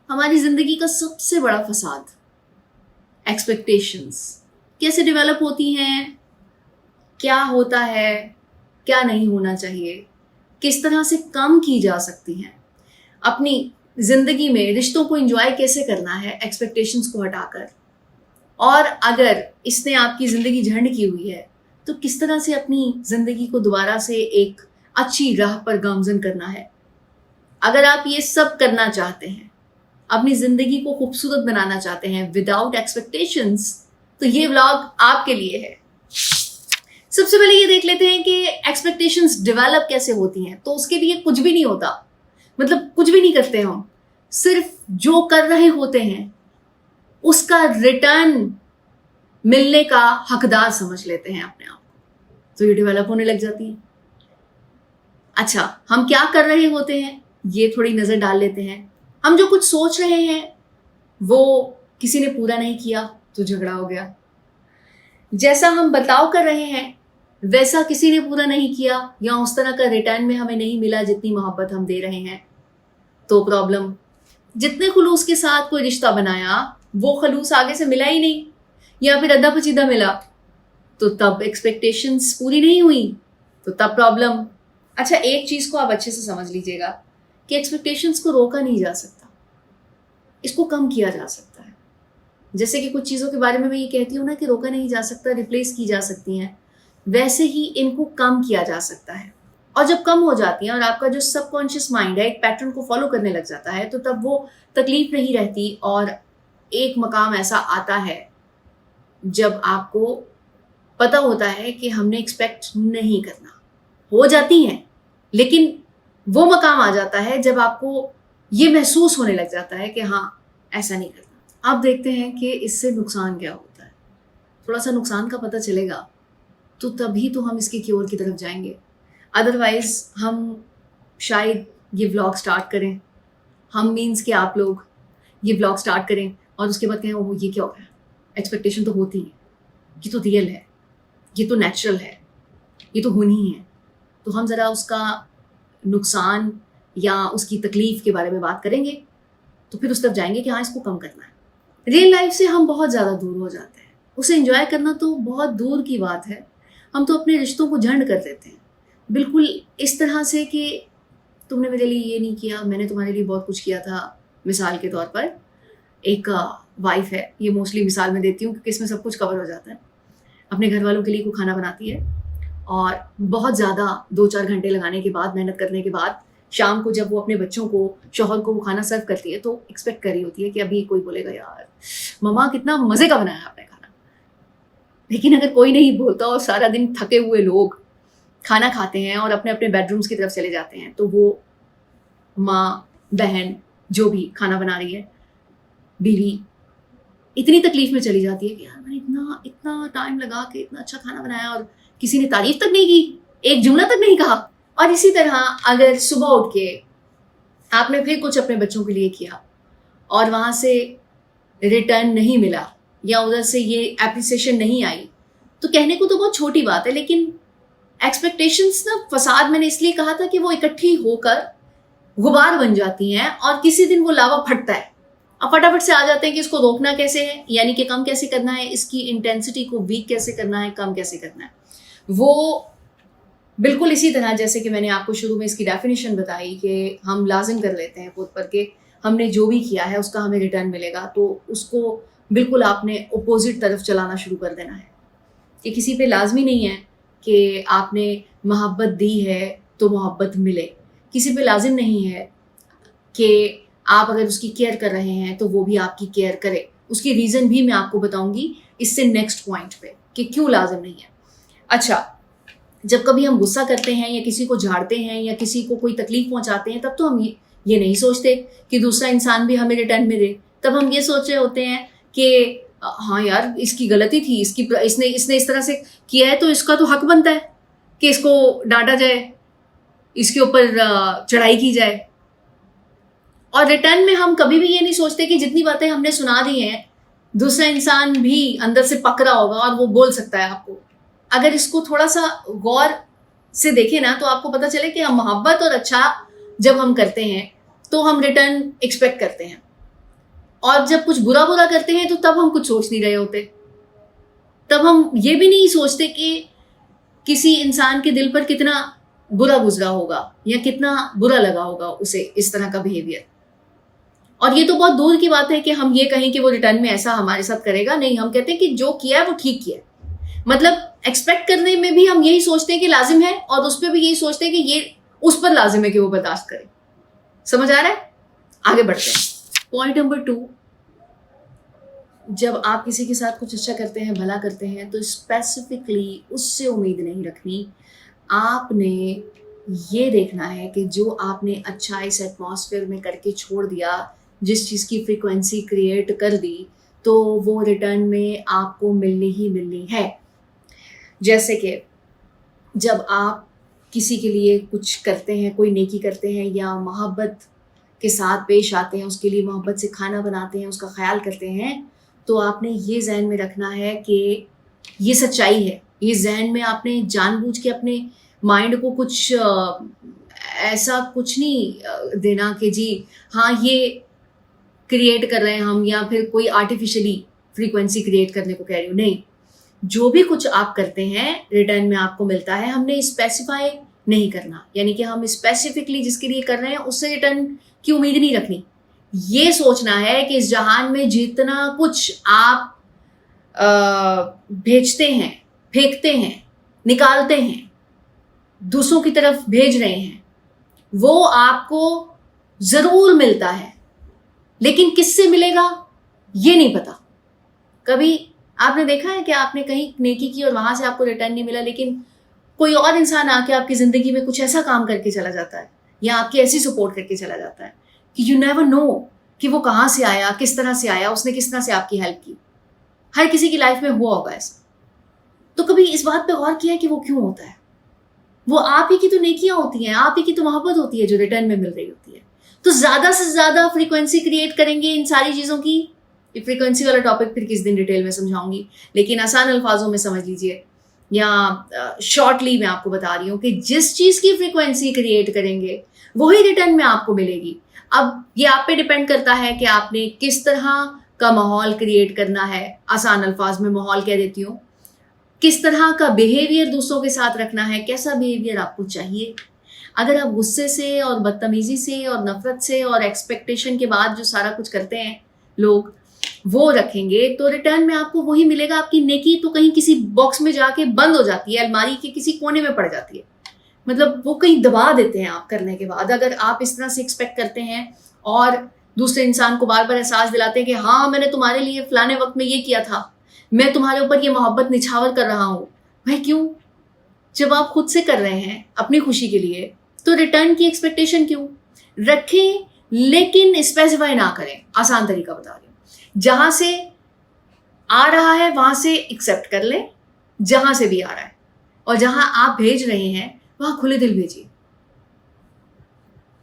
हमारी जिंदगी का सबसे बड़ा फसाद एक्सपेक्टेशंस कैसे डेवलप होती हैं, क्या होता है, क्या नहीं होना चाहिए, किस तरह से कम की जा सकती हैं, अपनी जिंदगी में रिश्तों को एंजॉय कैसे करना है एक्सपेक्टेशंस को हटाकर, और अगर इसने आपकी जिंदगी झंड की हुई है तो किस तरह से अपनी जिंदगी को दोबारा से एक अच्छी राह पर गामजन करना है। अगर आप ये सब करना चाहते हैं, अपनी जिंदगी को खूबसूरत बनाना चाहते हैं विदाउट एक्सपेक्टेशंस, तो ये व्लॉग आपके लिए है। सबसे पहले ये देख लेते हैं कि एक्सपेक्टेशंस डेवलप कैसे होती हैं। तो उसके लिए कुछ भी नहीं होता, मतलब कुछ भी नहीं करते हम, सिर्फ जो कर रहे होते हैं उसका रिटर्न मिलने का हकदार समझ लेते हैं अपने आप को, तो ये डेवलप होने लग जाती है। अच्छा, हम क्या कर रहे होते हैं ये थोड़ी नजर डाल लेते हैं। हम जो कुछ सोच रहे हैं वो किसी ने पूरा नहीं किया तो झगड़ा हो गया। जैसा हम बर्ताव कर रहे हैं वैसा किसी ने पूरा नहीं किया या उस तरह का रिटर्न में हमें नहीं मिला जितनी मोहब्बत हम दे रहे हैं, तो प्रॉब्लम। जितने खुलूस के साथ कोई रिश्ता बनाया वो खलूस आगे से मिला ही नहीं, या फिर अद्धा पचीदा मिला, तो तब एक्सपेक्टेशंस पूरी नहीं हुई, तो तब प्रॉब्लम। अच्छा, एक चीज को आप अच्छे से समझ लीजिएगा कि एक्सपेक्टेशंस को रोका नहीं जा सकता, इसको कम किया जा सकता है। जैसे कि कुछ चीज़ों के बारे में मैं ये कहती हूँ ना कि रोका नहीं जा सकता, रिप्लेस की जा सकती हैं, वैसे ही इनको कम किया जा सकता है। और जब कम हो जाती हैं और आपका जो सबकॉन्शियस माइंड है एक पैटर्न को फॉलो करने लग जाता है, तो तब वो तकलीफ नहीं रहती। और एक मकाम ऐसा आता है जब आपको पता होता है कि हमने एक्सपेक्ट नहीं करना, हो जाती हैं, लेकिन वो मकाम आ जाता है जब आपको ये महसूस होने लग जाता है कि हाँ ऐसा नहीं करना। आप देखते हैं कि इससे नुकसान क्या होता है। थोड़ा सा नुकसान का पता चलेगा तो तभी तो हम इसके क्योर की तरफ जाएंगे, अदरवाइज हम शायद ये व्लॉग स्टार्ट करें, हम मीन्स कि आप लोग ये व्लॉग स्टार्ट करें और उसके बाद कहें ओह ये क्या हो गया, एक्सपेक्टेशन तो होती है, ये तो रियल है, ये तो नेचुरल है, ये तो होनी ही है। तो हम ज़रा उसका नुकसान या उसकी तकलीफ के बारे में बात करेंगे तो फिर उस तरफ जाएंगे कि हाँ इसको कम करना है। रियल लाइफ से हम बहुत ज़्यादा दूर हो जाते हैं, उसे एंजॉय करना तो बहुत दूर की बात है। हम तो अपने रिश्तों को झंड कर देते हैं, बिल्कुल इस तरह से कि तुमने मेरे लिए ये नहीं किया, मैंने तुम्हारे लिए बहुत कुछ किया था। मिसाल के तौर पर एक वाइफ है, ये मोस्टली मिसाल में देती हूँ क्योंकि इसमें सब कुछ कवर हो जाता है, अपने घर वालों के लिए को खाना बनाती है और बहुत ज़्यादा 2-4 घंटे लगाने के बाद, मेहनत करने के बाद, शाम को जब वो अपने बच्चों को, शौहर को वो खाना सर्व करती है तो एक्सपेक्ट कर रही होती है कि अभी कोई बोलेगा यार मम्मा कितना मज़े का बनाया आपने खाना। लेकिन अगर कोई नहीं बोलता और सारा दिन थके हुए लोग खाना खाते हैं और अपने अपने बेडरूम्स की तरफ चले जाते हैं, तो वो माँ, बहन, जो भी खाना बना रही है, बीवी, इतनी तकलीफ में चली जाती है कि यार मैंने इतना इतना टाइम लगा के इतना अच्छा खाना बनाया और किसी ने तारीफ तक नहीं की, एक जुमला तक नहीं कहा। और इसी तरह अगर सुबह उठ के आपने फिर कुछ अपने बच्चों के लिए किया और वहाँ से रिटर्न नहीं मिला या उधर से ये एप्रिसिएशन नहीं आई, तो कहने को तो बहुत छोटी बात है, लेकिन एक्सपेक्टेशंस ना फसाद, मैंने इसलिए कहा था कि वो इकट्ठी होकर गुबार बन जाती हैं और किसी दिन वो लावा फटता है। अब फटाफट से आ जाते हैं कि इसको रोकना कैसे है, यानी कि कम कैसे करना है, इसकी इंटेंसिटी को वीक कैसे करना है, कम कैसे करना है। वो बिल्कुल इसी तरह जैसे कि मैंने आपको शुरू में इसकी डेफिनेशन बताई कि हम लाजिम कर लेते हैं खुद पर कि हमने जो भी किया है उसका हमें रिटर्न मिलेगा, तो उसको बिल्कुल आपने अपोजिट तरफ चलाना शुरू कर देना है कि किसी पे लाजमी नहीं है कि आपने मोहब्बत दी है तो मोहब्बत मिले, किसी पे लाजिम नहीं है कि आप अगर उसकी केयर कर रहे हैं तो वो भी आपकी केयर करे। उसकी रीज़न भी मैं आपको बताऊंगी इससे नेक्स्ट पॉइंट पे कि क्यों लाजिम नहीं है। अच्छा, जब कभी हम गुस्सा करते हैं या किसी को झाड़ते हैं या किसी को कोई तकलीफ पहुंचाते हैं, तब तो हम ये नहीं सोचते कि दूसरा इंसान भी हमें रिटर्न में दे। तब हम ये सोच रहे होते हैं कि हाँ यार इसकी गलती थी, इसने इस तरह से किया है तो इसका तो हक बनता है कि इसको डांटा जाए, इसके ऊपर चढ़ाई की जाए। और रिटर्न में हम कभी भी ये नहीं सोचते कि जितनी बातें हमने सुना दी हैं दूसरा इंसान भी अंदर से पकड़ा होगा और वो बोल सकता है आपको। अगर इसको थोड़ा सा गौर से देखें ना तो आपको पता चले कि हम मोहब्बत और अच्छा जब हम करते हैं तो हम रिटर्न एक्सपेक्ट करते हैं। और जब कुछ बुरा बुरा करते हैं तो तब हम कुछ सोच नहीं रहे होते, तब हम ये भी नहीं सोचते कि किसी इंसान के दिल पर कितना बुरा गुजरा होगा या कितना बुरा लगा होगा उसे इस तरह का बिहेवियर। और ये तो बहुत दूर की बात है कि हम ये कहें कि वो रिटर्न में ऐसा हमारे साथ करेगा, नहीं, हम कहते हैं कि जो किया है वो ठीक किया है। मतलब एक्सपेक्ट करने में भी हम यही सोचते हैं कि लाजिम है, और उस पर भी यही सोचते हैं कि ये उस पर लाजिम है कि वो बर्दाश्त करे। समझ आ रहा है? आगे बढ़ते हैं। पॉइंट नंबर 2, जब आप किसी के साथ कुछ अच्छा करते हैं, भला करते हैं, तो स्पेसिफिकली उससे उम्मीद नहीं रखनी। आपने ये देखना है कि जो आपने अच्छा इस एटमॉस्फेयर में करके छोड़ दिया, जिस चीज़ की फ्रीक्वेंसी क्रिएट कर दी, तो वो रिटर्न में आपको मिलनी ही मिलनी है। जैसे कि जब आप किसी के लिए कुछ करते हैं, कोई नेकी करते हैं या मोहब्बत के साथ पेश आते हैं, उसके लिए मोहब्बत से खाना बनाते हैं, उसका ख्याल करते हैं, तो आपने ये जहन में रखना है कि ये सच्चाई है। ये जहन में आपने जानबूझ के अपने माइंड को कुछ ऐसा कुछ नहीं देना कि जी हाँ ये क्रिएट कर रहे हैं हम, या फिर कोई आर्टिफिशियली फ्रीक्वेंसी क्रिएट करने को कह रही हूँ। नहीं, जो भी कुछ आप करते हैं रिटर्न में आपको मिलता है। हमने स्पेसिफाई नहीं करना, यानी कि हम स्पेसिफिकली जिसके लिए कर रहे हैं उससे रिटर्न की उम्मीद नहीं रखनी। ये सोचना है कि इस जहान में जितना कुछ आप भेजते हैं, फेंकते हैं, निकालते हैं, दूसरों की तरफ भेज रहे हैं, वो आपको जरूर मिलता है, लेकिन किससे मिलेगा ये नहीं पता। कभी आपने देखा है कि आपने कहीं नेकी की और वहां से आपको रिटर्न नहीं मिला, लेकिन कोई और इंसान आके आपकी जिंदगी में कुछ ऐसा काम करके चला जाता है या आपकी ऐसी सपोर्ट करके चला जाता है कि यू नेवर नो कि वो कहाँ से आया, किस तरह से आया, उसने किस तरह से आपकी हेल्प की। हर किसी की लाइफ में हुआ होगा ऐसा। तो कभी इस बात पे गौर किया कि वो क्यों होता है? वो आप ही की तो नेकियां होती हैं, आप ही की तो मोहब्बत होती है जो रिटर्न में मिल रही होती है। तो ज्यादा से ज्यादा फ्रीक्वेंसी क्रिएट करेंगे इन सारी चीजों की। फ्रीक्वेंसी वाला टॉपिक फिर किस दिन डिटेल में समझाऊंगी, लेकिन आसान अल्फाजों में समझ लीजिए, या शॉर्टली मैं आपको बता रही हूँ कि जिस चीज की फ्रीक्वेंसी क्रिएट करेंगे वही रिटर्न में आपको मिलेगी। अब ये आप पे डिपेंड करता है कि आपने किस तरह का माहौल क्रिएट करना है। आसान अल्फाज में माहौल कह देती हूँ। किस तरह का बिहेवियर दूसरों के साथ रखना है, कैसा बिहेवियर आपको चाहिए। अगर आप गुस्से से और बदतमीजी से और नफरत से और एक्सपेक्टेशन के बाद जो सारा कुछ करते हैं लोग, वो रखेंगे, तो रिटर्न में आपको वही मिलेगा। आपकी नेकी तो कहीं किसी बॉक्स में जाके बंद हो जाती है, अलमारी के किसी कोने में पड़ जाती है। मतलब वो कहीं दबा देते हैं आप करने के बाद। अगर आप इस तरह से एक्सपेक्ट करते हैं और दूसरे इंसान को बार बार एहसास दिलाते हैं कि हाँ मैंने तुम्हारे लिए फलाने वक्त में ये किया था, मैं तुम्हारे ऊपर ये मोहब्बत निछावर कर रहा हूँ, भाई क्यों? जब आप खुद से कर रहे हैं अपनी खुशी के लिए, तो रिटर्न की एक्सपेक्टेशन क्यों रखें? लेकिन स्पेसिफाई ना करें। आसान तरीका बता रही हूँ, जहां से आ रहा है वहां से एक्सेप्ट कर लें, जहां से भी आ रहा है, और जहां आप भेज रहे हैं वहां खुले दिल भेजिए।